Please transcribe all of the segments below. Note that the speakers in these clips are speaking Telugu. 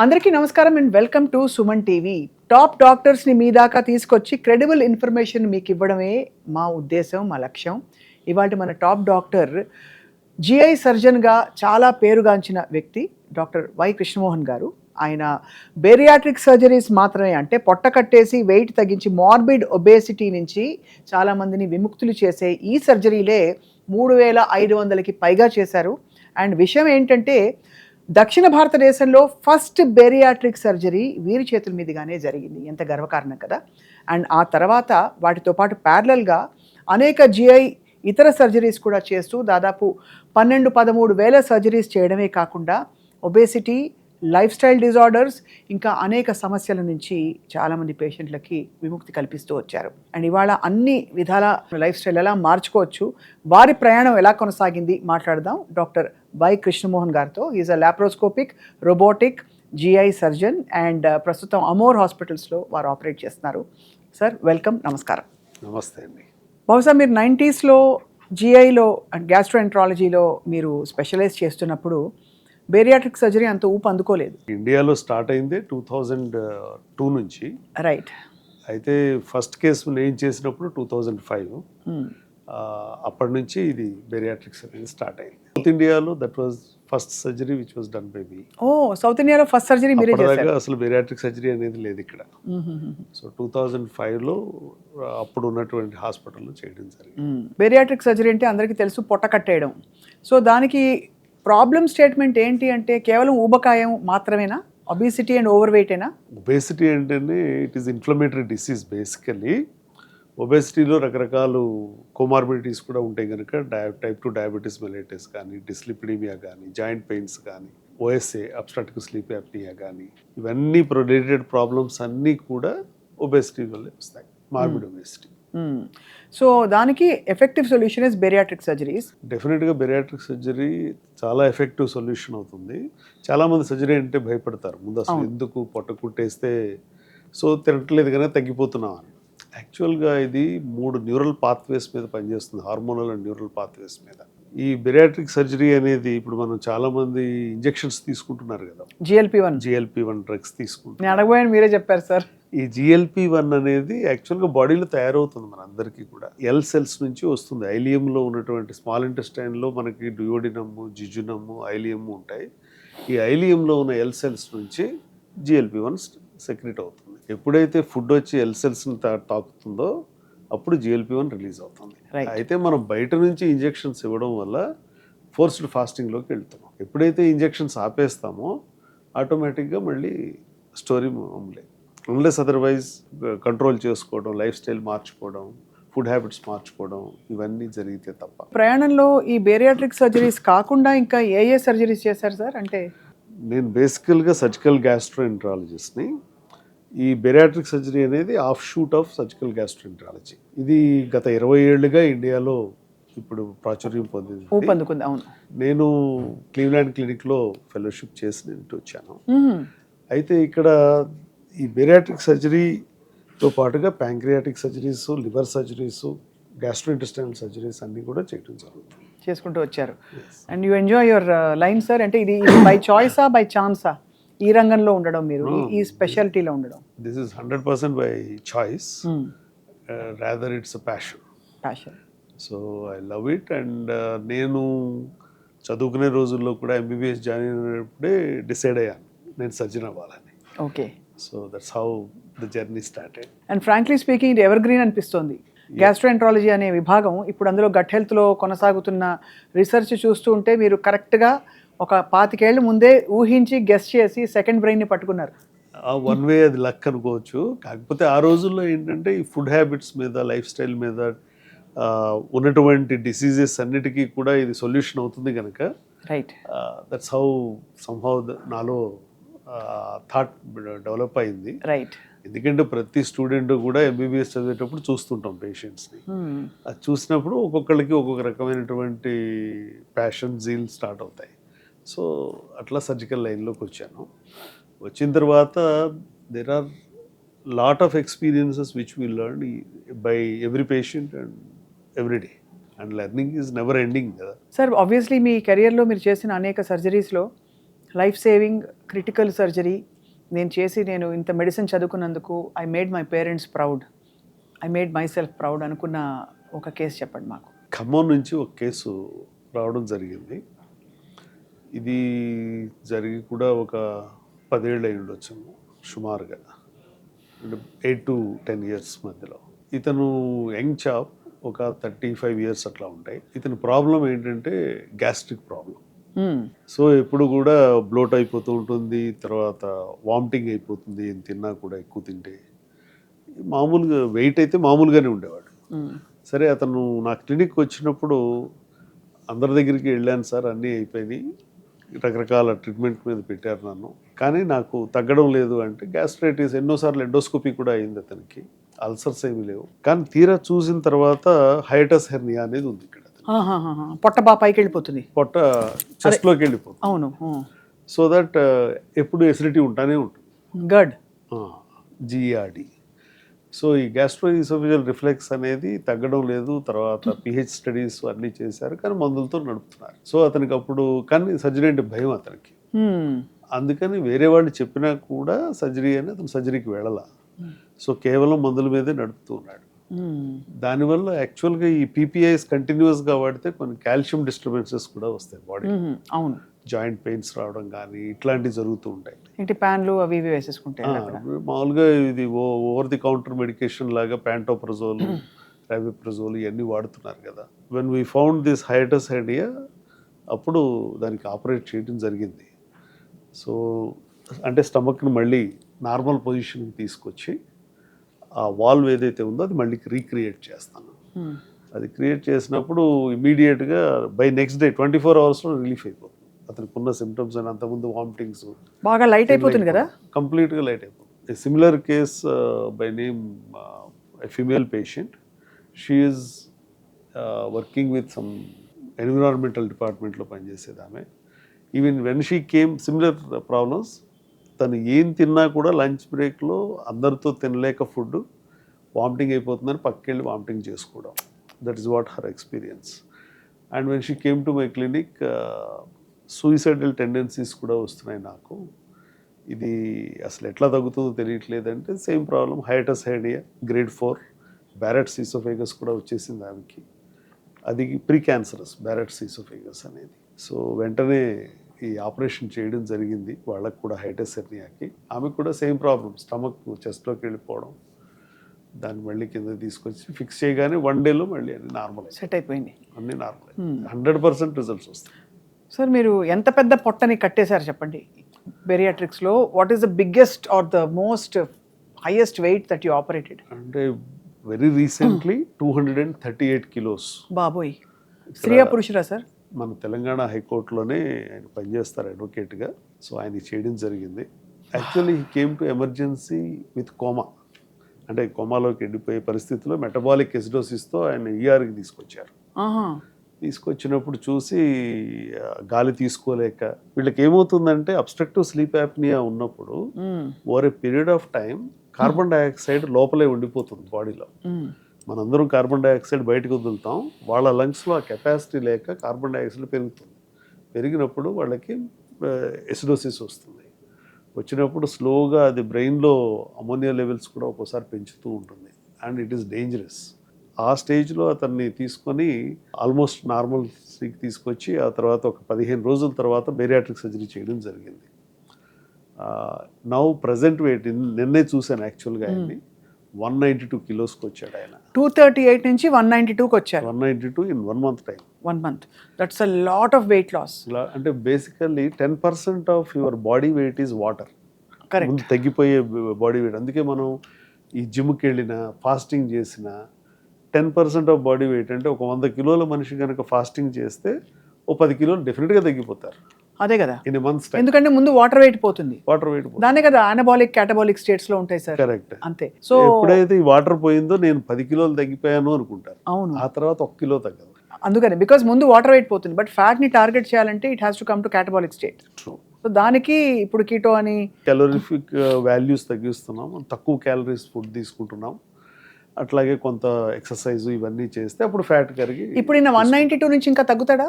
అందరికీ నమస్కారం and welcome to Suman TV. Top డాక్టర్స్ని మీ దాకా తీసుకొచ్చి క్రెడిబుల్ ఇన్ఫర్మేషన్ మీకు ఇవ్వడమే మా ఉద్దేశం, మా లక్ష్యం. ఇవాళ మన టాప్ డాక్టర్ జిఐ సర్జన్గా చాలా పేరుగాంచిన వ్యక్తి డాక్టర్ వై కృష్ణమోహన్ గారు. ఆయన బేరియాట్రిక్ సర్జరీస్ మాత్రమే, అంటే పొట్ట కట్టేసి వెయిట్ తగ్గించి మార్బిడ్ ఒబేసిటీ నుంచి చాలామందిని విముక్తులు చేసే ఈ సర్జరీలే 3,500కి పైగా చేశారు. అండ్ విషయం ఏంటంటే, దక్షిణ భారతదేశంలో ఫస్ట్ బేరియాట్రిక్ సర్జరీ వీరి చేతుల మీదుగానే జరిగింది. ఎంత గర్వకారణం కదా. అండ్ ఆ తర్వాత వాటితో పాటు ప్యారలల్గా అనేక జిఐ ఇతర సర్జరీస్ కూడా చేస్తూ దాదాపు 12-13 వేల సర్జరీస్ చేయడమే కాకుండా ఒబేసిటీ, లైఫ్ స్టైల్ డిజార్డర్స్, ఇంకా అనేక సమస్యల నుంచి చాలామంది పేషెంట్లకి విముక్తి కల్పిస్తూ వచ్చారు. అండ్ ఇవాళ అన్ని విధాల లైఫ్ స్టైల్ ఎలా మార్చుకోవచ్చు, వారి ప్రయాణం ఎలా కొనసాగింది మాట్లాడదాం డాక్టర్ వై కృష్ణమోహన్ గారితో. Is a laparoscopic robotic GI surgeon and ప్రస్తుతం అమోర్ హాస్పిటల్స్లో వారు ఆపరేట్ చేస్తున్నారు. సార్ వెల్కమ్, నమస్కారం. నమస్తే అండి. బహుశా మీరు 90sలో జిఐలో అండ్ గ్యాస్ట్రోఎంట్రాలజీలో మీరు స్పెషలైజ్ చేస్తున్నప్పుడు బేరియాట్రిక్ సర్జరీ అంత ఊపు అందుకోలేదు. ఇండియాలో స్టార్ట్ అయిందే 2002 నుంచి. రైట్. అయితే ఫస్ట్ కేసు నేను చేసినప్పుడు 2005. అప్పటి నుంచి ఇది బేరియాట్రిక్ సర్జరీ స్టార్ట్ అయింది. సౌత్ ఇండియాలో that was first surgery which was done by me. Oh, south ఇండియాలో ఫస్ట్ సర్జరీ మీరే చేశారు? అసలు బేరియాట్రిక్ సర్జరీ అనేది లేదు ఇక్కడ. సో 2005లో అప్పుడు ఉన్నటువంటి హాస్పిటల్లో చేయడం జరిగింది. బేరియాట్రిక్ సర్జరీ అంటే అందరికీ తెలుసు, పొట్ట కట్టేయడం. సో దానికి ప్రాబ్లమ్ స్టేట్మెంట్ ఏంటి అంటే, కేవలం ఊబకాయం మాత్రమేనా? ఒబిసిటీ అండ్ ఓవర్ వెయిటేనా? ఒబేసిటీ అంటేనే it is inflammatory disease basically. ఒబేసిటీలో రకరకాల కోమార్బిడిటీస్ కూడా ఉంటాయి కనుక టైప్ 2 డయాబెటీస్ మెలైటిస్ కానీ, డిస్లిపిడీమియా కానీ, జాయింట్ పెయిన్స్ కానీ, ఓఎస్ఏ అబ్స్ట్రక్టివ్ స్లీప్ యాప్నియా కానీ, ఇవన్నీ రిలేటెడ్ ప్రాబ్లమ్స్ అన్నీ కూడా ఒబేసిటీ వల్లే వస్తాయి, మార్బిడ్ ఒబేసిటీ. సో దానికి effective solution is bariatric surgeries. డెఫినెట్గా బేరియాట్రిక్ సర్జరీ చాలా ఎఫెక్టివ్ సొల్యూషన్ అవుతుంది. చాలామంది సర్జరీ అంటే భయపడతారు ముందు, అసలు ఎందుకు పొట్ట కుట్టేస్తే సో తిరగట్లేదు కానీ తగ్గిపోతున్నాం అని. యాక్చువల్గా ఇది 3 న్యూరల్ పాత్వేస్ మీద పనిచేస్తుంది, హార్మోనల్ అండ్ న్యూరల్ పాత్వేస్ మీద. ఈ బెరియాట్రిక్ సర్జరీ అనేది ఇప్పుడు మనం చాలామంది ఇంజెక్షన్స్ తీసుకుంటున్నారు కదా, GLP-1 డ్రగ్స్ తీసుకుంటున్నారు. నేను అడగబోయాను, మీరే చెప్పారు సార్. ఈ GLP-1 అనేది యాక్చువల్గా బాడీలో తయారవుతుంది మన అందరికీ కూడా. ఎల్ సెల్స్ నుంచి వస్తుంది. ఐలియంలో ఉన్నటువంటి స్మాల్ ఇంటెస్టైన్లో మనకి డ్యూయోడినము, జిజునము, ఐలియము ఉంటాయి. ఈ ఐలియంలో ఉన్న ఎల్ సెల్స్ నుంచి GLP-1 సెక్రెట్ అవుతుంది. ఎప్పుడైతే ఫుడ్ వచ్చి ఎల్ సెల్స్ని తాకుతుందో అప్పుడు GLP-1 రిలీజ్ అవుతుంది. అయితే మనం బయట నుంచి ఇంజెక్షన్స్ ఇవ్వడం వల్ల ఫోర్స్డ్ ఫాస్టింగ్లోకి వెళ్తున్నాం. ఎప్పుడైతే ఇంజెక్షన్స్ ఆపేస్తామో ఆటోమేటిక్గా మళ్ళీ స్టోరీ మామూలే. అన్లెస్ అదర్వైజ్ కంట్రోల్ చేసుకోవడం, లైఫ్ స్టైల్ మార్చుకోవడం, ఫుడ్ హ్యాబిట్స్ మార్చుకోవడం, ఇవన్నీ జరిగితే తప్ప. ప్రయాణంలో ఈ బేరియాట్రిక్ సర్జరీస్ కాకుండా ఇంకా ఏ సర్జరీస్ చేశారు సార్? అంటే నేను బేసికల్గా సర్జికల్ గ్యాస్ట్రోఎంట్రాలజిస్ట్ని. ఈ బేరియాట్రిక్ సర్జరీ అనేది of shoot of surgical gastroenterology. ఇది గత 20 ఏళ్ళుగా ఇండియాలో ఇప్పుడు ప్రాచుర్యం పొందింది. అవును. నేను క్లీవ్లాండ్ క్లినిక్లో ఫెలోషిప్ చేసి నేను వచ్చాను. అయితే ఇక్కడ ఈ బేరియాట్రిక్ సర్జరీతో పాటుగా pancreatic surgeries, liver surgeries, gastrointestinal surgeries అన్నీ కూడా చేయడం జరుగుతుంది, చేసుకుంటూ వచ్చారు. And you enjoy your line sir. అంటే ఇది బై చాయిసా, బై ఛాన్సా ఈ రంగంలో ఉండడం, మీరు ఈ స్పెషాలిటీలో ఉండడం? This is 100% by choice. Rather it's a passion. So I love it. And నేను చదువుకునే రోజుల్లో కూడా MBBS జాయిన్ అయినప్పుడే డిసైడ్ అయ్యాను నేను సర్జన్ అవ్వాలని. Okay. So that's how the journey started. And frankly speaking ఇది ఎవర్ గ్రీన్ అనిపిస్తోంది. గ్యాస్ట్రోఎంట్రాలజీ అనే విభాగం ఇప్పుడు అందులో గట్ హెల్త్లో కొనసాగుతున్న రీసెర్చ్ చూస్తూ ఉంటే మీరు కరెక్ట్గా ఒక 25 ఏళ్ళ ముందే ఊహించి గెస్ చేసి సెకండ్ బ్రెయిన్ని పట్టుకున్నారు. వన్ వే అది లక్ అనుకోవచ్చు. కాకపోతే ఆ రోజుల్లో ఏంటంటే ఈ ఫుడ్ హ్యాబిట్స్ మీద, లైఫ్ స్టైల్ మీద ఉన్నటువంటి డిసీజెస్ అన్నిటికీ కూడా ఇది సొల్యూషన్ అవుతుంది కనుక రైట్, దట్స్ హౌ సమ్హౌ నాలో థాట్ డెవలప్ అయింది. రైట్. ఎందుకంటే ప్రతి స్టూడెంట్ కూడా MBBS చదివేటప్పుడు చూస్తుంటాం పేషెంట్స్ని. అది చూసినప్పుడు ఒక్కొక్కరికి ఒక్కొక్క రకమైనటువంటి ప్యాషన్, జీల్ స్టార్ట్ అవుతాయి. సో అట్లా సర్జికల్ లైన్లోకి వచ్చాను. వచ్చిన తర్వాత there are lot of experiences which we learn by every patient and every day. And learning is never ending కదా. సార్ ఆబ్వియస్లీ మీ కెరియర్లో మీరు చేసిన అనేక సర్జరీస్లో లైఫ్ సేవింగ్ క్రిటికల్ సర్జరీ నేను ఇంత మెడిసిన్ చదువుకున్నందుకు I made my parents proud, I made myself proud అనుకున్న ఒక కేసు చెప్పండి మాకు. ఖమ్మం నుంచి ఒక కేసు రావడం జరిగింది. ఇది జరిగి కూడా ఒక 10 ఏళ్ళు అయి ఉండొచ్చు సుమారుగా, అంటే 8 to 10 years మధ్యలో. ఇతను యంగ్ చాప్, ఒక 35 years అట్లా ఉంటాయి. ఇతని ప్రాబ్లం ఏంటంటే గ్యాస్ట్రిక్ ప్రాబ్లం. సో ఎప్పుడు కూడా బ్లోట్ అయిపోతూ ఉంటుంది, తర్వాత వామిటింగ్ అయిపోతుంది ఏం తిన్నా కూడా ఎక్కువ తింటే. మామూలుగా వెయిట్ అయితే మామూలుగానే ఉండేవాడు. సరే అతను నా క్లినిక్ వచ్చినప్పుడు అందరి దగ్గరికి వెళ్ళాను సార్, అన్నీ అయిపోయినాయి, రకరకాల ట్రీట్మెంట్ మీద పెట్టారు నన్ను, కానీ నాకు తగ్గడం లేదు అంటే గ్యాస్ట్రైటిస్, ఎన్నోసార్లు ఎండోస్కోపీ కూడా అయింది అతనికి, అల్సర్స్ ఏమీ లేవు. కానీ తీరా చూసిన తర్వాత హైటస్ హెర్నియా అనేది ఉంది ఇక్కడ. పొట్ట బాగా పైకి వెళ్ళిపోతుంది, పొట్ట చెస్ట్లోకి వెళ్ళిపోతుంది. అవును. సో దట్ ఎప్పుడు ఎసిడిటీ ఉంటానే ఉంటుంది. గడ్ జిఆర్డి. సో ఈ గ్యాస్ట్రోఇసోఫేజియల్ రిఫ్లెక్స్ అనేది తగ్గడం లేదు. తర్వాత పిహెచ్ స్టడీస్ అన్నీ చేశారు, కానీ మందులతో నడుపుతున్నారు. సో అతనికి అప్పుడు కానీ సర్జరీ అంటే భయం అతనికి. అందుకని వేరే వాళ్ళు చెప్పినా కూడా సర్జరీ అని అతను సర్జరీకి వెళ్ళాల. సో కేవలం మందుల మీదే నడుపుతూ ఉన్నాడు. దానివల్ల యాక్చువల్గా ఈ పీపీఐస్ కంటిన్యూస్గా వాడితే కొన్ని కాల్షియం డిస్టర్బెన్సెస్ కూడా వస్తాయి బాడీ. అవును, జాయింట్ పెయిన్స్ రావడం కానీ ఇట్లాంటివి జరుగుతూ ఉంటాయి. ఏంటి ప్యాన్లు అవి ఇవి వేసేసుకుంటాయి. మామూలుగా ఇది ఓవర్ ది కౌంటర్ మెడికేషన్ లాగా ప్యాంటోప్రజోల్, రాబిప్రజోల్ ఇవన్నీ వాడుతున్నారు కదా. When we found this hiatus hernia, అప్పుడు దానికి ఆపరేట్ చేయడం జరిగింది. సో అంటే స్టమక్ని మళ్ళీ నార్మల్ పొజిషన్కి తీసుకొచ్చి ఆ వాల్వ్ ఏదైతే ఉందో అది మళ్ళీ రీక్రియేట్ చేస్తాను. అది క్రియేట్ చేసినప్పుడు ఇమీడియట్గా by next day 24 hours relief అయిపోతుంది. అతనికి ఉన్న సిమ్టమ్స్ అని, అంతకుముందు వామిటింగ్స్ బాగా లైట్ అయిపోతుంది కదా, కంప్లీట్గా లైట్ అయిపోతుంది. Similar case by name female patient, she is working with some environmental డిపార్ట్మెంట్లో పనిచేసేది ఆమె. Even when she came similar problems, తను ఏం తిన్నా కూడా లంచ్ బ్రేక్లో అందరితో తినలేక ఫుడ్ వామిటింగ్ అయిపోతుందని పక్కకెళ్ళి వామిటింగ్ చేసుకోవడం. That is what her experience. And when she came to my clinic, suicidal tendencies కూడా వస్తున్నాయి నాకు, ఇది అసలు ఎట్లా తగ్గుతుందో తెలియట్లేదంటే same problem hiatus hernia grade 4, Barrett's oesophagus కూడా వచ్చేసింది ఆమెకి. అది ప్రీ క్యాన్సరస్ బ్యారెట్స్ ఈసోఫేగస్ అనేది. సో వెంటనే ఈ ఆపరేషన్ చేయడం జరిగింది వాళ్ళకు కూడా హైటస్ హెర్నియాకి. ఆమెకు కూడా సేమ్ ప్రాబ్లం, స్టమక్ చెస్ట్లోకి వెళ్ళిపోవడం, దాన్ని మళ్ళీ కింద తీసుకొచ్చి ఫిక్స్ చేయగానే 1 dayలో మళ్ళీ అన్ని నార్మల్ సెట్ అయిపోయింది, అన్నీ నార్మల్. 100% రిజల్ట్స్ వస్తాయి. సార్ మీరు ఎంత పెద్ద పొట్టని కట్టేశారు చెప్పండి బెరియాట్రిక్స్లో? What is the biggest or the most highest weight that you operated? అంటే వెరీ రీసెంట్లీ 238 kilos. బాబోయ్, స్త్రీయా పురుషురా సార్? మన తెలంగాణ హైకోర్టులోనే ఆయన పనిచేస్తారు అడ్వకేట్గా. సో ఆయన చేయడం జరిగింది. Actually he came to emergency with coma, అంటే కోమాలోకి వెళ్ళిపోయే పరిస్థితిలో మెటబాలిక్ ఎసిడోసిస్తో ఆయన ఈఆర్కి తీసుకొచ్చారు. తీసుకొచ్చినప్పుడు చూసి గాలి తీసుకోలేక, వీళ్ళకి ఏమవుతుందంటే అబ్స్ట్రక్టివ్ స్లీప్ యాప్నియా ఉన్నప్పుడు over a period of time carbon dioxide లోపలే ఉండిపోతుంది బాడీలో. మనందరం కార్బన్ డైఆక్సైడ్ బయటకు వదులుతాం, వాళ్ళ లంగ్స్లో ఆ కెపాసిటీ లేక కార్బన్ డైఆక్సైడ్ పెరుగుతుంది. పెరిగినప్పుడు వాళ్ళకి ఎసిడోసిస్ వస్తుంది. వచ్చినప్పుడు స్లోగా అది బ్రెయిన్లో అమోనియా లెవెల్స్ కూడా ఒక్కోసారి పెంచుతూ ఉంటుంది, అండ్ ఇట్ ఈస్ డేంజరస్. ఆ స్టేజ్లో అతన్ని తీసుకొని ఆల్మోస్ట్ నార్మల్ స్థితికి తీసుకొచ్చి ఆ తర్వాత ఒక 15 రోజుల తర్వాత బేరియాట్రిక్ సర్జరీ చేయడం జరిగింది. నౌ ప్రజెంట్ వెయిట్ నిన్నే చూశాను యాక్చువల్గా ఆయన్ని, 192 kilos-కి వచ్చాడు ఆయన. 238 నుంచి 192కి వచ్చారు. 192 in 1 month time. 1 month, that's a lot of weight loss. అంటే basically 10% of your body weight is water. Correct, తగ్గిపోయే బాడీ వెయిట్. అందుకే మనం ఈ జిమ్కి వెళ్ళినా ఫాస్టింగ్ చేసినా 10% ఆఫ్ బాడీ వెయిట్, అంటే ఒక 100 kilos మనిషి కనుక ఫాస్టింగ్ చేస్తే ఓ 10 kilos డెఫినెట్గా తగ్గిపోతారు. అదే కదా, ఇన్ మంత్స్ టైం. ఎందుకంటే ముందు వాటర్ వెయిట్ పోతుంది. వాటర్ వెయిట్ దానే కదా అనబాలిక్ క్యాటబాలిక్ స్టేట్స్ లో ఉంటాయి సార్. కరెక్ట్, అంతే. సో ఎప్పుడైతే ఈ వాటర్ పోయిందో నేను 10 kilos తగ్గిపోయాను అనుకుంటారు. అవును, ఆ తర్వాత 1 kilo తగ్గదు. అందుకని బికాస్ ముందు వాటర్ వెయిట్ పోతుంది, బట్ ఫ్యాట్ ని టార్గెట్ చేయాలంటే it has to come to catabolic state. True. So దానికి ఇప్పుడు కీటో అని క్యాలోరిఫిక్ వాల్యూస్ తగ్గిస్తున్నాం, తక్కువ క్యాలరీస్ ఫుడ్ తీసుకుంటున్నాం, అట్లాగే కొంత ఎక్సర్సైజ్ ఇవన్నీ చేస్తే అప్పుడు ఫ్యాట్ కరిగి ఇప్పుడు ఈయన 192 నుంచి ఇంకా తగ్గుతాడా?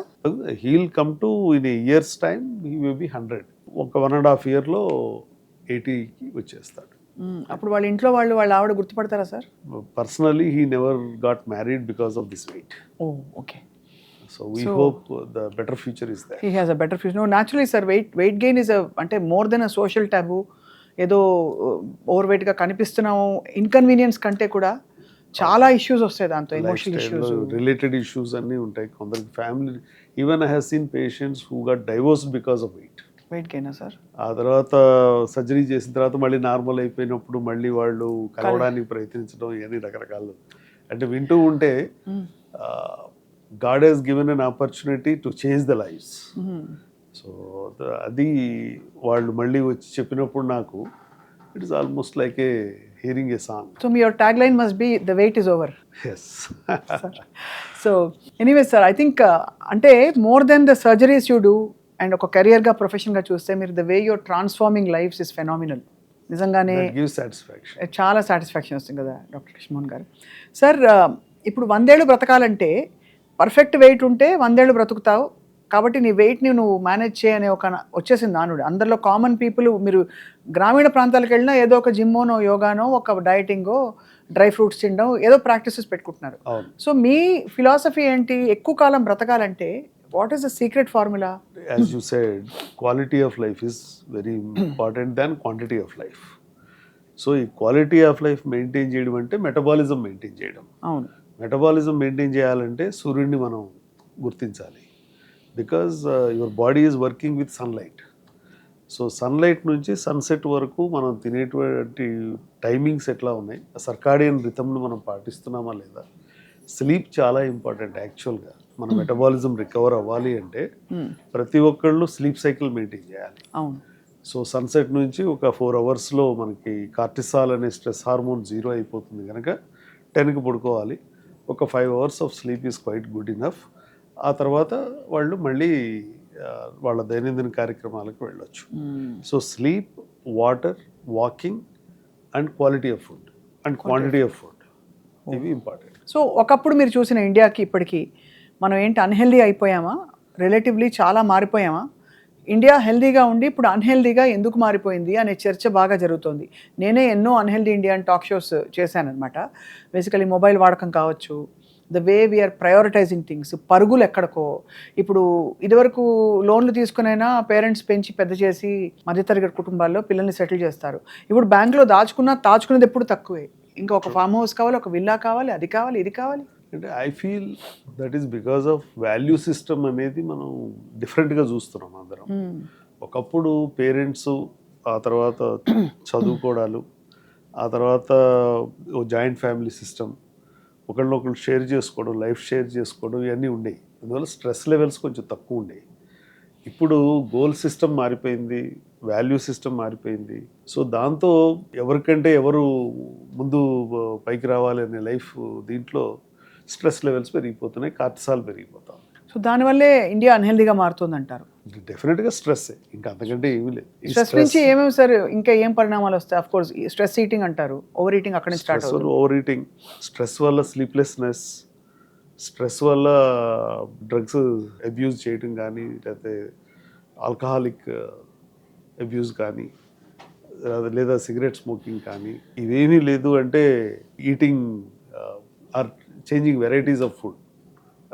He'll come to in years time he may be 100. ఒక 1.5 yearలో 80కి వచ్చేస్తాడు. అప్పుడు వాళ్ళ ఇంట్లో వాళ్ళు వాళ్ళ ఆవిడ గుర్తుపడతారా sir? Personally he never got married because of this weight. Oh okay. So we hope the better future is there. He has a better future. No naturally sir weight gain is అంటే more than a social taboo. ఏదో ఓవర్ వెయిట్గా కనిపిస్తున్నాము ఇన్కన్వీనియన్స్ కంటే కూడా చాలా ఇష్యూస్ వస్తాయి దాంతో, ఎమోషనల్ ఇష్యూస్, రిలేటెడ్ ఇష్యూస్ అన్నీ ఉంటాయి. కొందరికి family even I have seen patients who got divorced because of weight. Weight గెయినా సార్? ఆ తర్వాత సర్జరీ చేసిన తర్వాత మళ్ళీ నార్మల్ అయిపోయినప్పుడు మళ్ళీ వాళ్ళు కలవడానికి ప్రయత్నించడం ఇవన్నీ రకరకాలు అంటే వింటూ ఉంటే God has given an opportunity to change the lives. So అది వాళ్ళు మళ్ళీ వచ్చి చెప్పినప్పుడు నాకు it is almost like a hearing a song. So your tagline must be the wait is over. Yes. So anyway sir, I think అంటే more than the surgeries you do and ఒక కెరియర్గా ప్రొఫెషన్గా చూస్తే మీరు the way you're transforming lives is phenomenal. నిజంగానే That gives satisfaction. చాలా సాటిస్ఫాక్షన్ వస్తుంది కదా డాక్టర్ కృష్ణమోహన్ గారు. సార్ ఇప్పుడు 100 ఏళ్ళు బ్రతకాలంటే పర్ఫెక్ట్ వెయిట్ ఉంటే 100 ఏళ్ళు బ్రతుకుతావు కాబట్టి నీ వెయిట్ని నువ్వు మేనేజ్ చేయనే ఒక వచ్చేసింది నానుడు. అందరిలో కామన్ పీపుల్ మీరు గ్రామీణ ప్రాంతాలకు వెళ్ళినా ఏదో ఒక జిమ్మోనో యోగానో ఒక డైటింగో డ్రై ఫ్రూట్స్ తినడం ఏదో ప్రాక్టీసెస్ పెట్టుకుంటున్నారు. సో మీ ఫిలాసఫీ ఏంటి? ఎక్కువ కాలం బ్రతకాలంటే what is the secret formula? As you said, quality of life is very important than quantity of life. So ఈ క్వాలిటీ ఆఫ్ లైఫ్ మెయింటైన్ చేయడం అంటే మెటబాలిజం మెయింటైన్ చేయడం. అవును, మెటబాలిజం మెయింటైన్ చేయాలంటే సూర్యుడిని మనం గుర్తించాలి. Because your body is working with sunlight. So sunlight నుంచి సన్సెట్ వరకు మనం తినేటువంటి టైమింగ్స్ ఎట్లా ఉన్నాయి, సర్కాడియన్ రిథమ్ను మనం పాటిస్తున్నామా లేదా, స్లీప్ చాలా ఇంపార్టెంట్. యాక్చువల్గా మన మెటబాలిజం రికవర్ అవ్వాలి అంటే ప్రతి ఒక్కళ్ళు స్లీప్ సైకిల్ మెయింటైన్ చేయాలి. అవును. సో సన్సెట్ నుంచి ఒక 4 hours మనకి కార్టిసాల్ అనే స్ట్రెస్ హార్మోన్ 0 అయిపోతుంది కనుక 10కి పడుకోవాలి. ఒక 5 hours of sleep is quite good enough. ఆ తర్వాత వాళ్ళు మళ్ళీ వాళ్ళ దైనందిన కార్యక్రమాలకు వెళ్ళొచ్చు. So sleep, water, walking and quality of food and quantity of food ఇవి ఇంపార్టెంట్. సో ఒకప్పుడు మీరు చూసిన ఇండియాకి ఇప్పటికీ మనం ఏంటి అన్హెల్దీ అయిపోయామా? రిలేటివ్లీ చాలా మారిపోయామా? ఇండియా హెల్దీగా ఉండి ఇప్పుడు అన్హెల్దీగా ఎందుకు మారిపోయింది అనే చర్చ బాగా జరుగుతుంది. నేనే ఎన్నో అన్హెల్దీ ఇండియా టాక్ షోస్ చేశానన్నమాట. బేసికలీ మొబైల్ వాడకం కావచ్చు, the way we're prioritising things, పరుగులు ఎక్కడికో. ఇప్పుడు ఇదివరకు లోన్లు తీసుకునైనా పేరెంట్స్ పెంచి పెద్ద చేసి మధ్యతరగతి కుటుంబాల్లో పిల్లల్ని సెటిల్ చేస్తారు. ఇప్పుడు బ్యాంకులో దాచుకునేది ఎప్పుడు తక్కువే. ఇంకా ఒక ఫామ్ హౌస్ కావాలి, ఒక విల్లా కావాలి, అది కావాలి, ఇది కావాలి. అంటే I feel that is because of value system అనేది మనం డిఫరెంట్గా చూస్తున్నాం అందరం. ఒకప్పుడు పేరెంట్స్, ఆ తర్వాత చదువుకోవడాలు, ఆ తర్వాత జాయింట్ ఫ్యామిలీ సిస్టమ్, ఒకళ్ళొకళ్ళు షేర్ చేసుకోవడం, లైఫ్ షేర్ చేసుకోవడం ఇవన్నీ ఉండేవి. అందువల్ల స్ట్రెస్ లెవెల్స్ కొంచెం తక్కువ ఉండేవి. ఇప్పుడు గోల్ సిస్టమ్ మారిపోయింది, వాల్యూ సిస్టమ్ మారిపోయింది. సో దాంతో ఎవరికంటే ఎవరు ముందు పైకి రావాలి అనే లైఫ్ దీంట్లో స్ట్రెస్ లెవెల్స్ పెరిగిపోతున్నాయి, కార్టిసాల్ పెరిగిపోతాం. సో దానివల్లే ఇండియా అన్హెల్దీగా మారుతుంది అంటారు. డెఫినెట్గా స్ట్రెస్, ఇంకా అంతకంటే ఏమీ లేదు. స్ట్రెస్ నుంచి ఏమేమి సార్ ఇంకా ఏం పరిణామాలు వస్తాయి? అఫ్ కోర్స్ స్ట్రెస్ ఈటింగ్ అంటారు, ఓవర్ ఈటింగ్ అక్కడ నుంచి స్టార్ట్ అవుతుంది. ఓవర్ ఈటింగ్, స్ట్రెస్ వల్ల స్లీప్లెస్నెస్, స్ట్రెస్ వల్ల డ్రగ్స్ అబ్యూజ్ చేయడం కానీ, లేకపోతే ఆల్కహాలిక్ అబ్యూజ్ కానీ, లేదా సిగరెట్ స్మోకింగ్ కానీ, ఇవేమీ లేదు అంటే eating are changing varieties of food,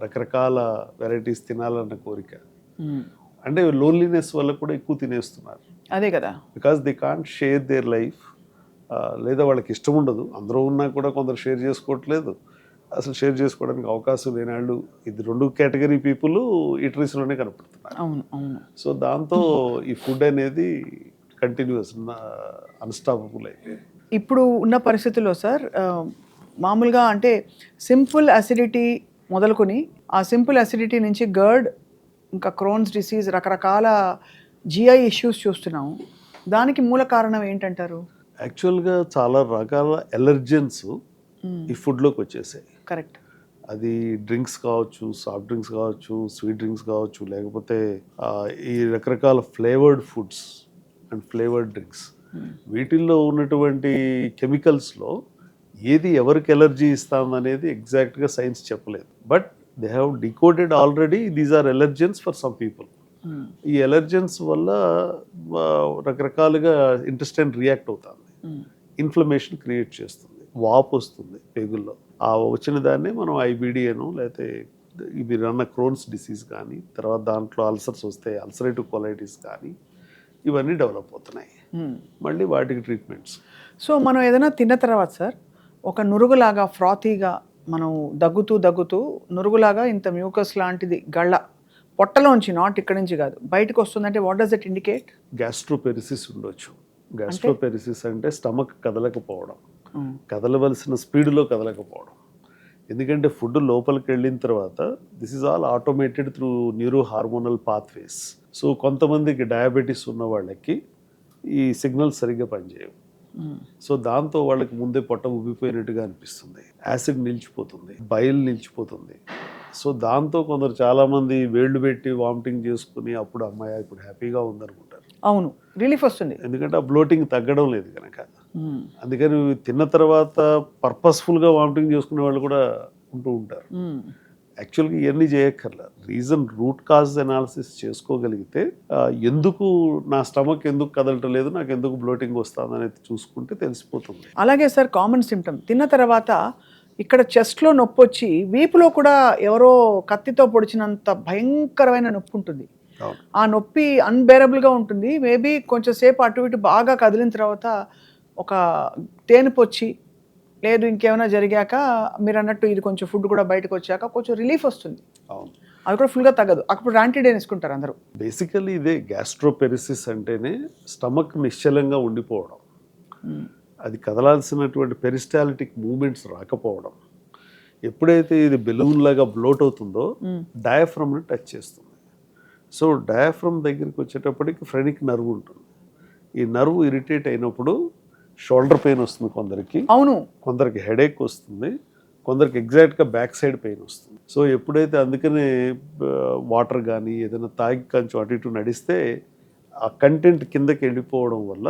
రకరకాల వెరైటీస్ తినాలన్న కోరిక. అంటే లోన్లీనెస్ వల్ల కూడా ఎక్కువ తినేస్తున్నారు. అదే కదా, because they can't share their life. లేదా వాళ్ళకి ఇష్టం ఉండదు. అందరూ ఉన్నా కూడా కొందరు షేర్ చేసుకోవట్లేదు, అసలు షేర్ చేసుకోవడానికి అవకాశం లేని వాళ్ళు. ఇది 2 కేటగిరీ పీపుల్ ఈటరీస్లోనే కనపడుతున్నారు. అవును అవును. సో దాంతో ఈ ఫుడ్ అనేది కంటిన్యూస్ అన్స్టాపబుల్ అయిపోయింది. ఇప్పుడు ఉన్న పరిస్థితుల్లో సార్ మామూలుగా అంటే సింపుల్ అసిడిటీ మొదలుకొని ఆ సింపుల్ అసిడిటీ నుంచి గర్డ్, ఇంకా క్రోన్స్ డిసీజ్, రకరకాల జిఐ ఇష్యూస్ చూస్తున్నాము. దానికి మూల కారణం ఏంటంటారు? యాక్చువల్గా చాలా రకాల ఎలర్జెన్స్ ఈ ఫుడ్లోకి వచ్చేసాయి. కరెక్ట్. అది డ్రింక్స్ కావచ్చు, సాఫ్ట్ డ్రింక్స్ కావచ్చు, స్వీట్ డ్రింక్స్ కావచ్చు, లేకపోతే ఈ రకరకాల flavoured foods and flavoured drinks. వీటిల్లో ఉన్నటువంటి కెమికల్స్లో ఏది ఎవరికి ఎలర్జీ ఇస్తాం అనేది ఎగ్జాక్ట్గా సైన్స్ చెప్పలేదు. But they have decoded already these are allergens for some people. ఈ ఎలర్జెన్స్ వల్ల రకరకాలుగా ఇంటెస్టైన్ రియాక్ట్ అవుతుంది, ఇన్ఫ్లమేషన్ క్రియేట్ చేస్తుంది, వాపు వస్తుంది పేగుల్లో. ఆ వచ్చిన దాన్ని మనం ఐబిడి అను లేకపోతే ఇవి రన్న క్రోన్స్ డిసీజ్ కానీ, తర్వాత దాంట్లో అల్సర్స్ వస్తే అల్సరేటివ్ కొలైటిస్ కానీ ఇవన్నీ డెవలప్ అవుతున్నాయి. మళ్ళీ వాటికి ట్రీట్మెంట్స్. సో మనం ఏదైనా తిన్న తర్వాత సార్ ఒక నురుగులాగా ఫ్రాతీగా మనం దగ్గుతూ నురుగులాగా ఇంత మ్యూకస్ లాంటిది గళ్ళ పొట్టలోంచి, నాట్ ఇక్కడ నుంచి కాదు, బయటకు వస్తుందంటే what does it indicate? Gastroparesis ఉండొచ్చు. గ్యాస్ట్రోపెరిసిస్ అంటే స్టమక్ కదలకపోవడం, కదలవలసిన స్పీడ్లో కదలకపోవడం. ఎందుకంటే ఫుడ్ లోపలికి వెళ్ళిన తర్వాత this is all automated through neuro hormonal pathways. So కొంతమందికి డయాబెటీస్ ఉన్న వాళ్ళకి ఈ సిగ్నల్స్ సరిగ్గా పనిచేయవు. సో దాంతో వాళ్ళకి ముందే పొట్ట ఉబ్బిపోయినట్టుగా అనిపిస్తుంది, యాసిడ్ నిలిచిపోతుంది, బైల్ నిలిచిపోతుంది. సో దాంతో కొందరు చాలామంది వేళ్ళు పెట్టి వామిటింగ్ చేసుకుని అప్పుడు అమ్మాయి ఇప్పుడు హ్యాపీగా ఉందనుకుంటారు. అవును, రిలీఫ్ వస్తుంది, ఎందుకంటే ఆ బ్లోటింగ్ తగ్గడం లేదు కనుక. అందుకని తిన్న తర్వాత పర్పస్ఫుల్గా వామిటింగ్ చేసుకునే వాళ్ళు కూడా ఉంటూ ఉంటారు. యాక్చువల్గా ఇవన్నీ చేయక్కర్లా. రీజన్ రూట్ కాజ్ అనాలిసిస్ చేసుకోగలిగితే ఎందుకు నా స్టమక్ ఎందుకు కదలటం లేదు, నాకు ఎందుకు బ్లోటింగ్ వస్తుంది అనేది చూసుకుంటే తెలిసిపోతుంది. అలాగే సార్ కామన్ సిమ్టమ్ తిన్న తర్వాత ఇక్కడ చెస్ట్లో నొప్పి వచ్చి వీపులో కూడా ఎవరో కత్తితో పొడిచినంత భయంకరమైన నొప్పి ఉంటుంది. ఆ నొప్పి అన్బేరబుల్గా ఉంటుంది. మేబీ కొంచెం సేపు అటు ఇటు బాగా కదిలిన తర్వాత ఒక తేనెపొచ్చి లేదు ఇంకేమైనా జరిగాక మీరు అన్నట్టు ఇది కొంచెం ఫుడ్ కూడా బయటకు వచ్చాక కొంచెం రిలీఫ్ వస్తుంది. అవును, అది కూడా ఫుల్గా తగ్గదు. అప్పుడు యాంటీడైన్ వేసుకుంటారు అందరూ. బేసికల్లీ ఇదే గ్యాస్ట్రోపెరిసిస్ అంటేనే స్టమక్ నిశ్చలంగా ఉండిపోవడం, అది కదలాల్సినటువంటి పెరిస్టాలిటిక్ మూమెంట్స్ రాకపోవడం. ఎప్పుడైతే ఇది బెలూన్ లాగా బ్లోట్ అవుతుందో డయాఫ్రమ్ని టచ్ చేస్తుంది. సో డయాఫ్రమ్ దగ్గరికి వచ్చేటప్పటికి ఫ్రెనిక్ నర్వ్ ఉంటుంది. ఈ నర్వ్ ఇరిటేట్ అయినప్పుడు షోల్డర్ పెయిన్ వస్తుంది కొందరికి, అవును, కొందరికి హెడేక్ వస్తుంది, కొందరికి ఎగ్జాక్ట్గా బ్యాక్ సైడ్ పెయిన్ వస్తుంది. సో ఎప్పుడైతే అందుకనే వాటర్ కానీ ఏదైనా తాగి కొంచెం అటు ఇటు నడిస్తే ఆ కంటెంట్ కిందకి వెళ్ళిపోవడం వల్ల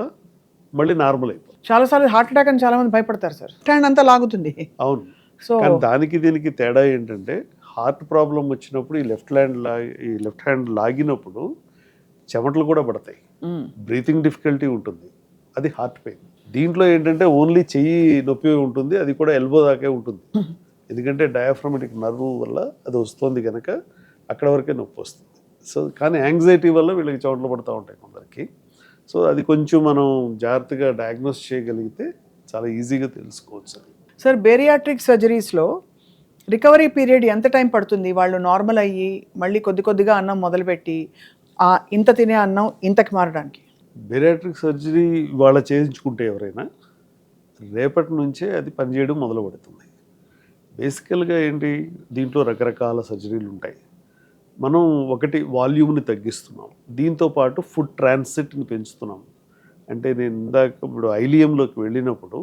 మళ్ళీ నార్మల్ అయిపోతుంది. చాలాసార్లు హార్ట్ అటాక్ అని చాలా మంది భయపడతారు సార్. హ్యాండ్ అంతా లాగుతుంది. అవును, సో కానీ దానికి దీనికి తేడా ఏంటంటే హార్ట్ ప్రాబ్లం వచ్చినప్పుడు ఈ లెఫ్ట్ హ్యాండ్ లాగినప్పుడు చెమటలు కూడా పడతాయి, బ్రీతింగ్ డిఫికల్టీ ఉంటుంది, అది హార్ట్ పెయిన్. దీంట్లో ఏంటంటే ఓన్లీ చెయ్యి నొప్పి ఉంటుంది, అది కూడా ఎల్బో దాకే ఉంటుంది. ఎందుకంటే డయాఫ్రమాటిక్ నర్వ్ వల్ల అది వస్తుంది కనుక అక్కడ వరకే నొప్పి వస్తుంది. సో కానీ యాంగ్జైటీ వల్ల వీళ్ళకి చెమటలు పడుతూ ఉంటాయి కొందరికి. సో అది కొంచెం మనం జాగ్రత్తగా డయాగ్నోస్ చేయగలిగితే చాలా ఈజీగా తెలుసుకోవచ్చు. సార్ బేరియాట్రిక్ సర్జరీస్లో రికవరీ పీరియడ్ ఎంత టైం పడుతుంది? వాళ్ళు నార్మల్ అయ్యి మళ్ళీ కొద్దిగా అన్నం మొదలుపెట్టి ఇంత తినే అన్నం ఇంతకి మారడానికి. బేరియాట్రిక్ సర్జరీ వాళ్ళ చేయించుకుంటే ఎవరైనా రేపటి నుంచే అది పనిచేయడం మొదలు పెడుతుంది. బేసికల్గా ఏంటి, దీంట్లో రకరకాల సర్జరీలు ఉంటాయి. మనం ఒకటి వాల్యూమ్ని తగ్గిస్తున్నాం, దీంతోపాటు ఫుడ్ ట్రాన్సిట్ని పెంచుతున్నాం. అంటే నేను ఇందాక ఇప్పుడు ఐలియంలోకి వెళ్ళినప్పుడు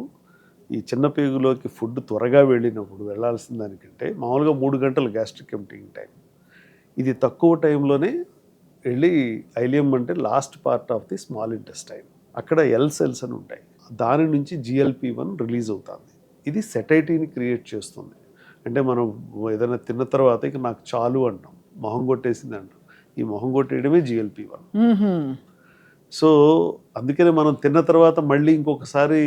ఈ చిన్న పేగులోకి ఫుడ్ త్వరగా వెళ్ళినప్పుడు వెళ్ళాల్సిన దానికంటే మామూలుగా 3 గంటలు గ్యాస్ట్రిక్ ఎంప్టింగ్ టైం, ఇది తక్కువ టైంలోనే వెళ్ళి ఐలియం అంటే last part of the small intestine, అక్కడ ఎల్ సెల్స్ అని ఉంటాయి, దాని నుంచి GLP-1 రిలీజ్ అవుతుంది. ఇది సెటైటీని క్రియేట్ చేస్తుంది. అంటే మనం ఏదైనా తిన్న తర్వాత ఇక నాకు చాలు అంటాం, మొహం కొట్టేసింది అంటాం, ఈ మొహం కొట్టేయడమే GLP-1. సో అందుకనే మనం తిన్న తర్వాత మళ్ళీ ఇంకొకసారి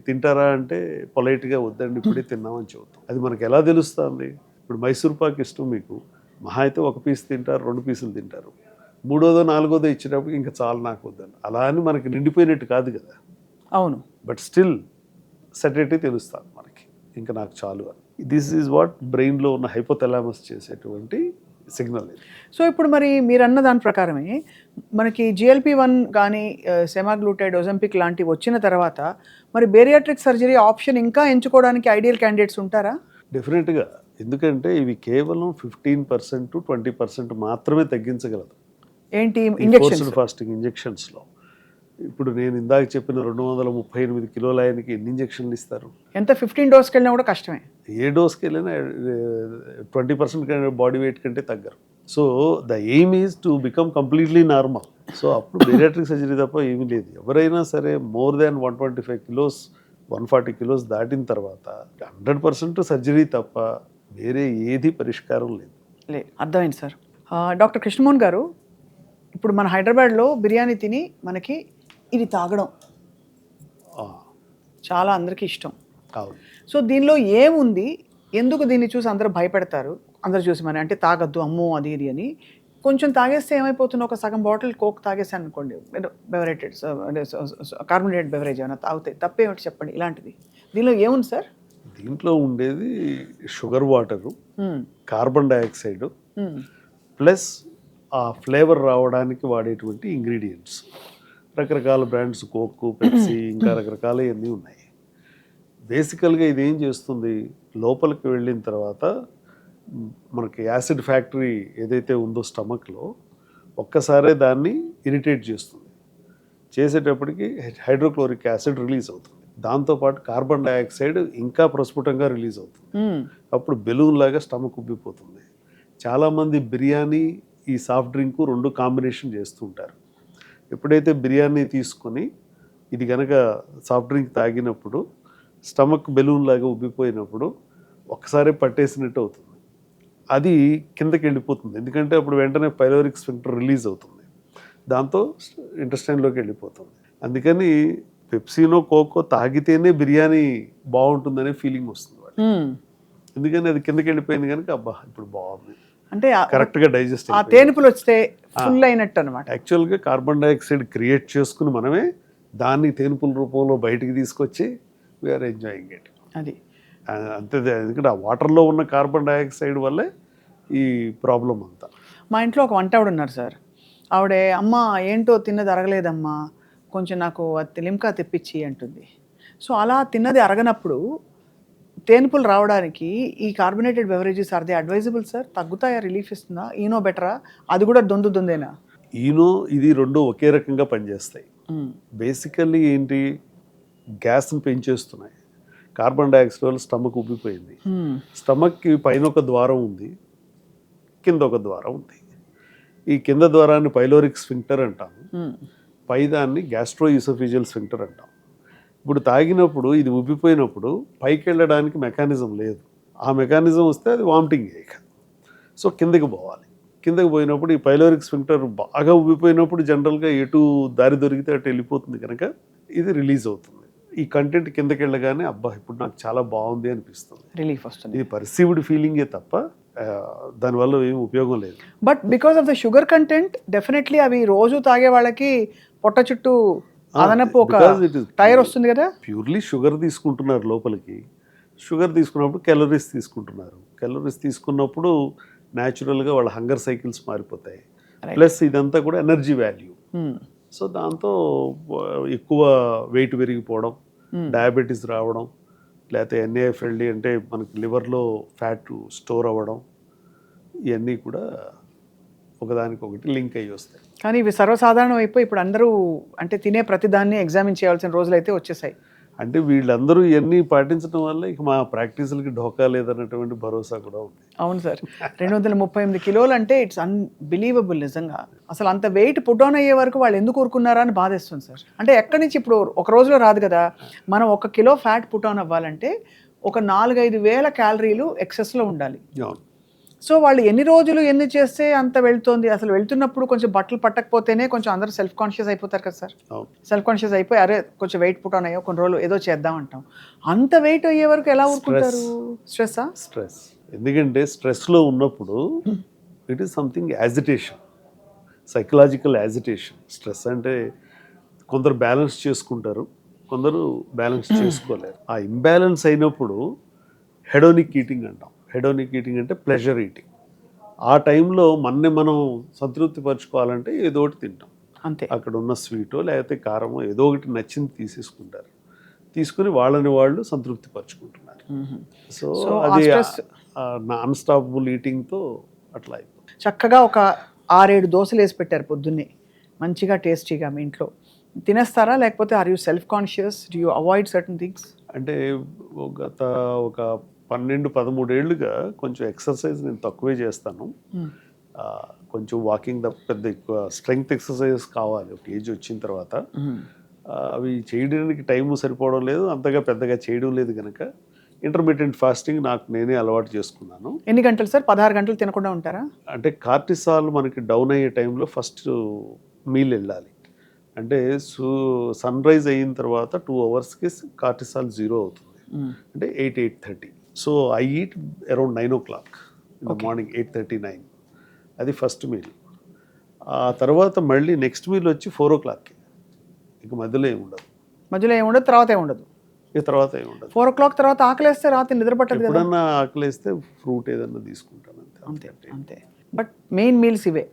తింటారా అంటే పొలైట్గా వద్దండి ఇప్పుడే తిన్నామని చెబుతాం. అది మనకు ఎలా తెలుస్తుంది? ఇప్పుడు మైసూర్ పాక్ ఇష్టం మీకు, మహా అయితే 1 పీస్ తింటారు, 2 పీసులు తింటారు, 3వ 4వదో ఇచ్చినప్పుడు ఇంకా చాలు నాకు వద్దండి. అలా అని మనకి నిండిపోయినట్టు కాదు కదా. అవును, బట్ స్టిల్ సెటైటీ తెలుస్తుంది మనకి, ఇంకా నాకు చాలు అని. దిస్ ఈజ్ వాట్ బ్రెయిన్లో ఉన్న హైపోథలామస్ చేసేటువంటి సిగ్నల్. సో ఇప్పుడు మరి మీరు అన్న దాని ప్రకారమే మనకి GLP-1 కానీ సెమాగ్లూటైడ్, ఒజంపిక్ లాంటివి వచ్చిన తర్వాత మరి బేరియాట్రిక్ సర్జరీ ఆప్షన్ ఇంకా ఎంచుకోవడానికి ఐడియల్ క్యాండిడేట్స్ ఉంటారా? డెఫినెట్గా, ఎందుకంటే ఇవి కేవలం 15% to 20% మాత్రమే తగ్గించగలదు. ఏంటి? ఇంజెక్షన్స్, ఫాస్టింగ్ ఇంజెక్షన్స్లో. ఇప్పుడు నేను ఇందాక చెప్పిన 238 కిలోల ఆయనకి ఎన్ని ఇంజెక్షన్లు ఇస్తారు? ఎంత 15 డోస్కి వెళ్ళినా కూడా కష్టమే. ఏ డోస్కి వెళ్ళినా 20% బాడీ వెయిట్ కంటే తగ్గరు. So the aim is to become completely normal. So అప్పుడు బేరియాట్రిక్ సర్జరీ తప్ప ఏమీ లేదు. ఎవరైనా సరే మోర్ దాన్ 125 కిలోస్ 140 కిలోస్ దాటిన తర్వాత 100% సర్జరీ తప్ప వేరే ఏది పరిష్కారం లేదు. అర్థమైంది సార్. డాక్టర్ కృష్ణమోహన్ గారు, ఇప్పుడు మన హైదరాబాద్లో బిర్యానీ తిని మనకి ఇది తాగడం ఆ, చాలా అందరికీ ఇష్టం. అవును. సో దీనిలో ఏముంది, ఎందుకు దీన్ని చూసి అందరూ భయపెడతారు? అందరూ చూసి మన అంటే తాగద్దు అమ్మో అది ఇది అని. కొంచెం తాగేస్తే ఏమైపోతుంది, ఒక సగం బాటిల్ కోక్ తాగేసాను అనుకోండి, బెవరేటెడ్ కార్బోనేటెడ్ బెవరేజ్ ఏమైనా తాగుతాయి, తప్పేమిటి చెప్పండి ఇలాంటిది. దీనిలో ఏముంది సార్? దీంట్లో ఉండేది షుగర్ వాటరు, మ్మ్. కార్బన్ డైఆక్సైడ్ మ్మ్. ప్లస్ ఆ ఫ్లేవర్ రావడానికి వాడేటువంటి ఇంగ్రీడియంట్స్. రకరకాల బ్రాండ్స్, కోక్, పెప్సీ, ఇంకా రకరకాల అన్నీ ఉన్నాయి. బేసికల్గా ఇది ఏం చేస్తుంది, లోపలికి వెళ్ళిన తర్వాత మనకి యాసిడ్ ఫ్యాక్టరీ ఏదైతే ఉందో స్టమక్లో ఒక్కసారే దాన్ని ఇరిటేట్ చేస్తుంది. చేసేటప్పటికి హైడ్రోక్లోరిక్ యాసిడ్ రిలీజ్ అవుతుంది. దాంతోపాటు కార్బన్ డైఆక్సైడ్ ఇంకా ప్రస్ఫుటంగా రిలీజ్ అవుతుంది. మ్మ్. అప్పుడు బెలూన్ లాగా స్టమక్ ఉబ్బిపోతుంది. చాలామంది బిర్యానీ, ఈ సాఫ్ట్ డ్రింక్ రెండు కాంబినేషన్ చేస్తూ ఉంటారు. ఎప్పుడైతే బిర్యానీ తీసుకొని ఇది కనుక సాఫ్ట్ డ్రింక్ తాగినప్పుడు స్టమక్ బెలూన్ లాగా ఉబ్బిపోయినప్పుడు ఒక్కసారి పట్టేసినట్టు అవుతుంది. అది కిందకి వెళ్ళిపోతుంది, ఎందుకంటే అప్పుడు వెంటనే పైలోరిక్ స్ఫింక్టర్ రిలీజ్ అవుతుంది, దాంతో ఇంటెస్టైన్లోకి వెళ్ళిపోతుంది. అందుకని పెప్సీనో కోకో తాగితేనే బిర్యానీ బాగుంటుందనే ఫీలింగ్ వస్తుంది వాడికి. మ్మ్. ఎందుకని అది కిందకి వెళ్ళిపోయింది కనుక అబ్బా ఇప్పుడు బాగుంది, అంటే కరెక్ట్గా డైజెస్ట్ ఆ తేనుపులు వస్తే ఫుల్ అయినట్టు అనమాట. యాక్చువల్గా కార్బన్ డైఆక్సైడ్ క్రియేట్ చేసుకుని మనమే దాన్ని తేనుపుల రూపంలో బయటికి తీసుకొచ్చి వీఆర్ ఎంజాయింగ్ ఇట్. అది అంతే. ఎందుకంటే ఆ వాటర్లో ఉన్న కార్బన్ డైఆక్సైడ్ వల్లే ఈ ప్రాబ్లం అంతా. మా ఇంట్లో ఒక వంట ఆవిడ ఉన్నారు సార్. ఆవిడే అమ్మ ఏంటో తిన్నది అరగలేదమ్మా, కొంచెం నాకు లిమ్కా తెప్పించి అంటుంది. సో అలా తిన్నది అరగనప్పుడు తేనుపులు రావడానికి ఈ carbonated beverages are they advisable sir? తగ్గుతాయా, రిలీఫ్ ఇస్తుందా? ఈనో బెటరా, అది కూడా దొందేనా? ఈనో ఇది రెండు ఒకే రకంగా పనిచేస్తాయి. బేసికల్లీ ఏంటి, గ్యాస్ని పెంచేస్తున్నాయి. కార్బన్ డైఆక్సైడ్ వల్ల స్టమక్ ఉబ్బిపోయింది. స్టమక్కి పైన ఒక ద్వారం ఉంది, కింద ఒక ద్వారం ఉంది. ఈ కింద ద్వారాన్ని పైలోరిక్ స్ఫింక్టర్ అంటాము, పైదాన్ని గ్యాస్ట్రో ఈసోఫిజియల్ స్ఫింక్టర్ అంటాం. ఇప్పుడు తాగినప్పుడు ఇది ఉబ్బిపోయినప్పుడు పైకి వెళ్ళడానికి మెకానిజం లేదు. ఆ మెకానిజం వస్తే అది వామిటింగ్ అయ్యాక, సో కిందకి పోవాలి. కిందకి పోయినప్పుడు ఈ పైలోరిక్ స్ఫింక్టర్ బాగా ఉబ్బిపోయినప్పుడు జనరల్గా ఎటు దారి దొరికితే అటు వెళ్ళిపోతుంది కనుక ఇది రిలీజ్ అవుతుంది. ఈ కంటెంట్ కిందకి వెళ్ళగానే అబ్బా ఇప్పుడు నాకు చాలా బాగుంది అనిపిస్తుంది, రిలీఫ్ వస్తుంది. ఇది పర్సీవ్డ్ ఫీలింగే తప్ప దానివల్ల ఏం ఉపయోగం లేదు. But because of the sugar content definitely అవి రోజు తాగే వాళ్ళకి పొట్ట చుట్టూ అదనపు ఒక టైర్ వస్తుంది కదా. ప్యూర్లీ షుగర్ తీసుకుంటున్నారు లోపలికి. షుగర్ తీసుకున్నప్పుడు క్యాలరీస్ తీసుకుంటున్నారు. క్యాలరీస్ తీసుకున్నప్పుడు న్యాచురల్గా వాళ్ళ హంగర్ సైకిల్స్ మారిపోతాయి. ప్లస్ ఇదంతా కూడా ఎనర్జీ వాల్యూ. సో దాంతో ఎక్కువ వెయిట్ పెరిగిపోవడం, డయాబెటీస్ రావడం, లేకపోతే ఎన్ఏఎఫ్ఎల్డి అంటే మనకి లివర్లో ఫ్యాట్ స్టోర్ అవ్వడం, ఇవన్నీ కూడా ఒకదానికొకటి లింక్ అయ్యి వస్తాయి. కానీ ఇవి సర్వసాధారణం అయిపోయి ఇప్పుడు అందరూ అంటే తినే ప్రతిదాన్ని ఎగ్జామిన్ చేయాల్సిన రోజులు అయితే వచ్చేసాయి. అంటే వీళ్ళందరూ ఇవన్నీ పాటించడం వల్ల ఇక మా ప్రాక్టీసులకి ఢోకా లేదన్నటువంటి భరోసా కూడా ఉంది. అవును సార్. 238 కిలోలు అంటే ఇట్స్ అన్బిలీవబుల్ నిజంగా. అసలు అంత వెయిట్ పుట్ ఆన్ అయ్యే వరకు వాళ్ళు ఎందుకు ఊరుకున్నారా అని బాధేస్తుంది సార్. అంటే ఎక్కడి నుంచి ఇప్పుడు ఒక రోజులో రాదు కదా. మనం 1 కిలో ఫ్యాట్ పుట్ ఆన్ అవ్వాలంటే ఒక 4-5 వేల క్యాలరీలు ఎక్సెస్లో ఉండాలి. అవును. సో వాళ్ళు ఎన్ని రోజులు ఎన్ని చేస్తే అంత వెళ్తుంది. అసలు వెళ్తున్నప్పుడు కొంచెం బట్టలు పట్టకపోతేనే కొంచెం అందరూ సెల్ఫ్ కాన్షియస్ అయిపోతారు కదా సార్. సెల్ఫ్ కాన్షియస్ అయిపోయి అరే కొంచెం వెయిట్ పుట్ ఆన్ అయ్యో కొన్ని రోజులు ఏదో చేద్దాం అంటాం. అంత వెయిట్ అయ్యే వరకు ఎలా ఊరుకుంటారు? స్ట్రెస్సా? స్ట్రెస్. ఎందుకంటే స్ట్రెస్లో ఉన్నప్పుడు it is something agitation, psychological agitation. Stress అంటే కొందరు బ్యాలెన్స్ చేసుకుంటారు, కొందరు బ్యాలెన్స్ చేసుకోలేరు. ఆ ఇంబ్యాలెన్స్ అయినప్పుడు హెడోనిక్ ఈటింగ్ అంటాం. హెడోనిక్ ఈటింగ్ అంటే ప్లెజర్ ఈటింగ్. ఆ టైంలో మనం సంతృప్తి పరచుకోవాలంటే ఏదో ఒకటి తింటాం. అంతే. అక్కడ ఉన్న స్వీటో లేకపోతే కారమో ఏదో ఒకటి నచ్చింది తీసేసుకుంటారు. తీసుకుని వాళ్ళని వాళ్ళు సంతృప్తి పరచుకుంటున్నారు. సో అది నాన్ స్టాపబుల్ ఈటింగ్తో అట్లా అయిపోతుంది. చక్కగా ఒక 6-7 దోశలు వేసి పెట్టారు పొద్దున్నే, మంచిగా టేస్టీగా. మీ ఇంట్లో తినేస్తారా, లేకపోతే are you self conscious, do you avoid certain things? అంటే గత ఒక 12-13 ఏళ్ళుగా కొంచెం ఎక్సర్సైజ్ నేను తక్కువే చేస్తాను. కొంచెం వాకింగ్ తప్ప పెద్ద ఎక్కువ స్ట్రెంగ్త్ ఎక్సర్సైజెస్ కావాలి ఒక ఏజ్ వచ్చిన తర్వాత. అవి చేయడానికి టైము సరిపోవడం లేదు, అంతగా పెద్దగా చేయడం లేదు కనుక ఇంటర్మీడియట్ ఫాస్టింగ్ నాకు నేనే అలవాటు చేసుకున్నాను. ఎన్ని గంటలు సార్? 16 గంటలు తినకుండా ఉంటారా? అంటే కార్టిసాల్ మనకి డౌన్ అయ్యే టైంలో ఫస్ట్ మీల్ వెళ్ళాలి. అంటే సన్ రైజ్ అయిన తర్వాత 2 అవర్స్కి కార్టిసాల్ 0 అవుతుంది. అంటే 8:30. So I eat around 9 o'clock in the morning, 8:39. అది ఫస్ట్ మీల్. ఆ తర్వాత మళ్ళీ నెక్స్ట్ మీల్ వచ్చి 4 o'clockకి. ఇక మధ్యలో ఏమి ఉండదు. మధ్యలో ఏముండదు, తర్వాత ఏముండదు. ఇక తర్వాత ఏమి ఉండదు. 4 o'clock తర్వాత ఆకలేస్తే రాత్రి నిద్ర పట్టదు కదా? ఎప్పుడన్నా ఆకలిస్తే ఫ్రూట్ ఏదన్నా తీసుకుంటాను అంతే అంతే. బట్ మెయిన్ మీల్స్ ఇవే.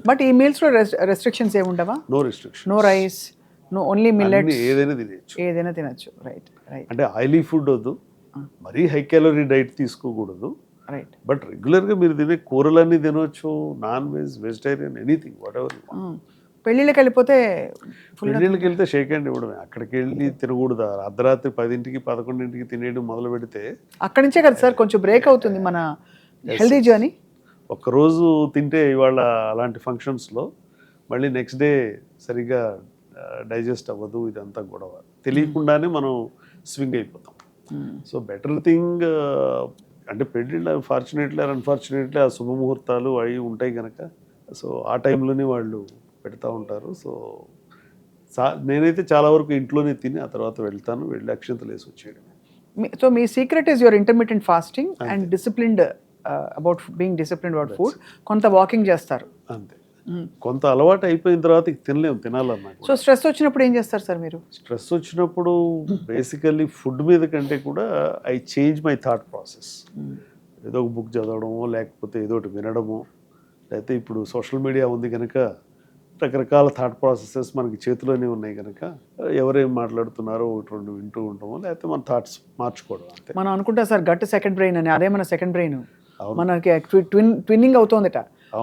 బట్ ఈ మీల్స్లో రెస్ట్రిక్షన్స్ ఏమి ఉండవా? No restriction, no rice, no only millets, ఏదైనా తినేయచ్చు. ఏదైనా తినచ్చు. రైట్ రైట్ అంటే ఆయిలీ ఫుడ్ వద్దు, మరీ హై క్యాలరీ డైట్ తీసుకోకూడదు. రైట్. బట్ రెగ్యులర్గా మీరు తినే కూరలన్నీ తినవచ్చు, non veg, vegetarian, anything whatever. పెళ్ళిళ్ళకి వెళ్ళిపోతే పెళ్ళిళ్ళకి వెళ్తే షేక్ హ్యాండ్ ఇవ్వడమే, అక్కడికి వెళ్ళి తినకూడదు. అర్ధరాత్రి 10కి 11కి తినేయడం మొదలు పెడితే అక్కడి నుంచే కదా సార్ కొంచెం బ్రేక్ అవుతుంది మన హెల్దీ జర్నీ. ఒక్కరోజు తింటే ఇవాళ అలాంటి ఫంక్షన్స్లో మళ్ళీ నెక్స్ట్ డే సరిగ్గా డైజెస్ట్ అవ్వదు, ఇదంతా గొడవ. తెలియకుండానే మనం స్వింగ్ అయిపోతాం. సో బెటర్ థింగ్ అంటే పెళ్ళిళ్ళు ఫార్చునేట్లీ ఆర్ అన్ఫార్చునేట్లీ ఆ శుభముహూర్తాలు అవి ఉంటాయి కనుక సో ఆ టైంలోనే వాళ్ళు పెడతా ఉంటారు. సో నేనైతే చాలా వరకు ఇంట్లోనే తిని ఆ తర్వాత వెళ్తాను, వెళ్ళి అక్షంతలు వేసి వచ్చేయడం. So me secret is your intermediate fasting and disciplined about being disciplined about food. కొంత వాకింగ్ చేస్తారు అంతే. కొంత అలవాటు అయిపోయిన తర్వాత తినలేము, తినాలన్నా. సో స్ట్రెస్ వచ్చినప్పుడు ఏం చేస్తారు సార్ మీరు? స్ట్రెస్ వచ్చినప్పుడు బేసికల్లీ ఫుడ్ మీద కంటే కూడా I change my thought process. ఏదో ఒక బుక్ చదవడమో, లేకపోతే ఏదో ఒకటి వినడమో, లేకపోతే ఇప్పుడు సోషల్ మీడియా ఉంది కనుక రకరకాల థాట్ ప్రాసెసెస్ మనకి చేతిలోనే ఉన్నాయి కనుక ఎవరేం మాట్లాడుతున్నారో ఒకటి రెండు వింటూ ఉంటామో, లేకపోతే మన థాట్స్ మార్చుకోవడం అంతే. మనం అనుకుంటా సార్ గట్ సెకండ్ బ్రెయిన్ అని, అదే మన సెకండ్ బ్రెయిన్. మనకి ట్విన్నింగ్ అవుతుందట.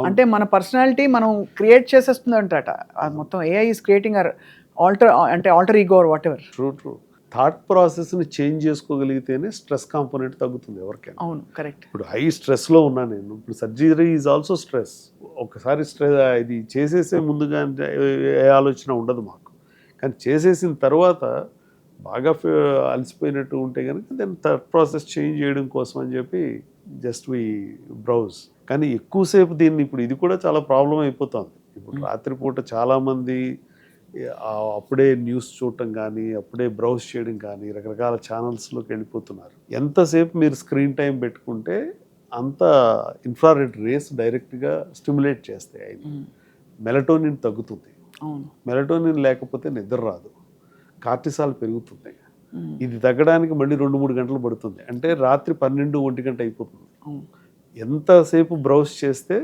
అంటే మన పర్సనాలిటీ మనం క్రియేట్ చేసేస్తుందంట. మొత్తం AI is creating alter ego or whatever. True. Thought ప్రాసెస్ని చేంజ్ చేసుకోగలిగితేనే స్ట్రెస్ కాంపోనెంట్ తగ్గుతుంది ఎవరికైనా. అవును, కరెక్ట్. ఇప్పుడు హై స్ట్రెస్లో ఉన్నా నేను, ఇప్పుడు సర్జరీ ఈజ్ ఆల్సో స్ట్రెస్. ఒకసారి స్ట్రెస్ ఇది చేసేసే ముందుగా ఏ ఆలోచన ఉండదు మాకు, కానీ చేసేసిన తర్వాత బాగా అలసిపోయినట్టు ఉంటే కనుక దాన్ని థాట్ ప్రాసెస్ చేంజ్ చేయడం కోసం అని చెప్పి జస్ట్ వి బ్రౌజ్. కానీ ఎక్కువసేపు దీన్ని ఇప్పుడు ఇది కూడా చాలా ప్రాబ్లం అయిపోతుంది. ఇప్పుడు రాత్రిపూట చాలామంది అప్పుడే న్యూస్ చూడటం కానీ, అప్పుడే బ్రౌజ్ చేయడం కానీ, రకరకాల ఛానల్స్లోకి వెళ్ళిపోతున్నారు. ఎంతసేపు మీరు స్క్రీన్ టైం పెట్టుకుంటే అంత ఇన్ఫ్రారెడ్ రేస్ డైరెక్ట్గా స్టిమ్యులేట్ చేస్తాయి. మెలటోనిన్ తగ్గుతుంది. మెలటోనిన్ లేకపోతే నిద్ర రాదు, కార్టిసాల్ పెరుగుతుంది. ఇది తగ్గడానికి మళ్ళీ 2-3 గంటలు పడుతుంది. అంటే రాత్రి 12-1 గంట అయిపోతుంది. ఎంతసేపు బ్రౌజ్ చేస్తే,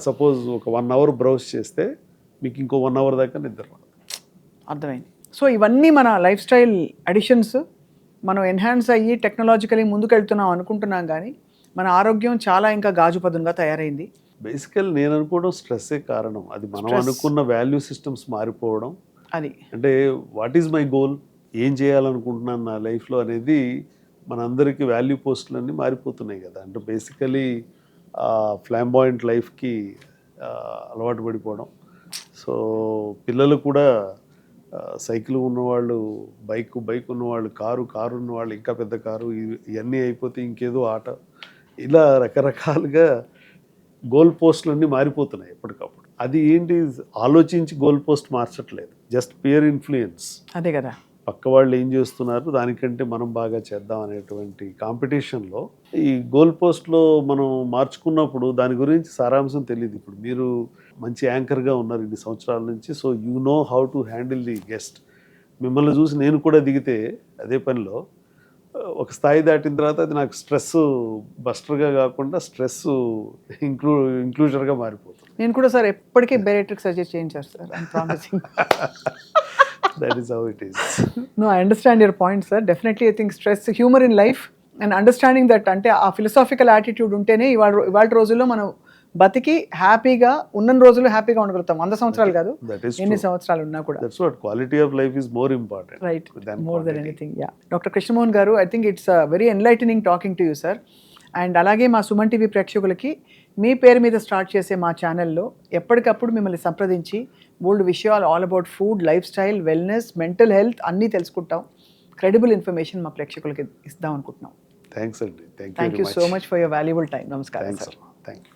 సపోజ్ ఒక 1 అవర్ బ్రౌజ్ చేస్తే మీకు ఇంకో 1 అవర్ దాకా నిద్ర రాదు. అర్థమైంది. సో ఇవన్నీ మన లైఫ్ స్టైల్ అడిషన్స్. మనం ఎన్హాన్స్ అయ్యి టెక్నాలజికలీ ముందుకెళ్తున్నాం అనుకుంటున్నాం, కానీ మన ఆరోగ్యం చాలా ఇంకా గాజుపదునుగా తయారైంది. బేసికల్ నేను అనుకోవడం స్ట్రెస్సే కారణం. అది మనం అనుకున్న వాల్యూ సిస్టమ్స్ మారిపోవడం. అది అంటే వాట్ ఈజ్ మై గోల్, ఏం చేయాలనుకుంటున్నాను నా లైఫ్లో అనేది మనందరికీ వాల్యూ పోస్టులన్నీ మారిపోతున్నాయి కదా. అంటే బేసికలీ ఫ్లాంబాయింట్ లైఫ్కి అలవాటు పడిపోవడం. సో పిల్లలు కూడా సైకిల్ ఉన్నవాళ్ళు, బైక్ ఉన్నవాళ్ళు, కారు ఉన్నవాళ్ళు ఇంకా పెద్ద కారు, ఇవన్నీ అయిపోతే ఇంకేదో ఆట, ఇలా రకరకాలుగా గోల్ పోస్టులన్నీ మారిపోతున్నాయి ఎప్పటికప్పుడు. అది ఏంటి, ఆలోచించి గోల్ పోస్ట్ మార్చట్లేదు, జస్ట్ పియర్ ఇన్ఫ్లుయెన్స్. అదే కదా, పక్క వాళ్ళు ఏం చేస్తున్నారు దానికంటే మనం బాగా చేద్దాం అనేటువంటి కాంపిటీషన్లో ఈ గోల్ పోస్ట్లో మనం మార్చుకున్నప్పుడు దాని గురించి సారాంశం తెలియదు. ఇప్పుడు మీరు మంచి యాంకర్గా ఉన్నారు ఇన్ని సంవత్సరాల నుంచి, so you know how to handle the guest. మిమ్మల్ని చూసి నేను కూడా దిగితే అదే పనిలో ఒక స్థాయి దాటిన తర్వాత అది నాకు స్ట్రెస్ బస్టర్గా కాకుండా స్ట్రెస్ ఇంక్లూజర్గా మారిపోతుంది. నేను కూడా సార్ ఎప్పటికీ బెరేట్రిక్ సజెస్ట్ చేయించారు sir. I'm promising. That is how it is. No, I understand your point, sir. Definitely, I think stress, humor in life, and understanding that అంటే ఆ ఫిలసాఫికల్ యాటిట్యూడ్ ఉంటేనే ఇవాళ రోజుల్లో మనం బతికి హ్యాపీగా ఉన్న రోజులు హ్యాపీగా ఉండగలుగుతాం. 100 సంవత్సరాలు కాదు, ఎన్ని సంవత్సరాలు ఉన్నా కూడా. That's what quality of life is more important. Right, more than anything. Yeah. Dr. Krishnammohan garu, I think it's very enlightening talking to you, sir. And అలాగే మా సుమన్ టీవీ ప్రేక్షకులకి మీ పేరు మీద స్టార్ట్ చేసే మా ఛానల్లో ఎప్పటికప్పుడు మిమ్మల్ని సంప్రదించి బోల్డ్ విషయాలు all about food, life style, wellness, mental health అన్నీ తెలుసుకుంటాం. క్రెడిబుల్ ఇన్ఫర్మేషన్ మా ప్రేక్షకులకి ఇస్తాం అనుకుంటున్నాం. థ్యాంక్స్ అండి. Thank you so much for your valuable time. నమస్కారం థ్యాంక్స్ సార్. Thank you.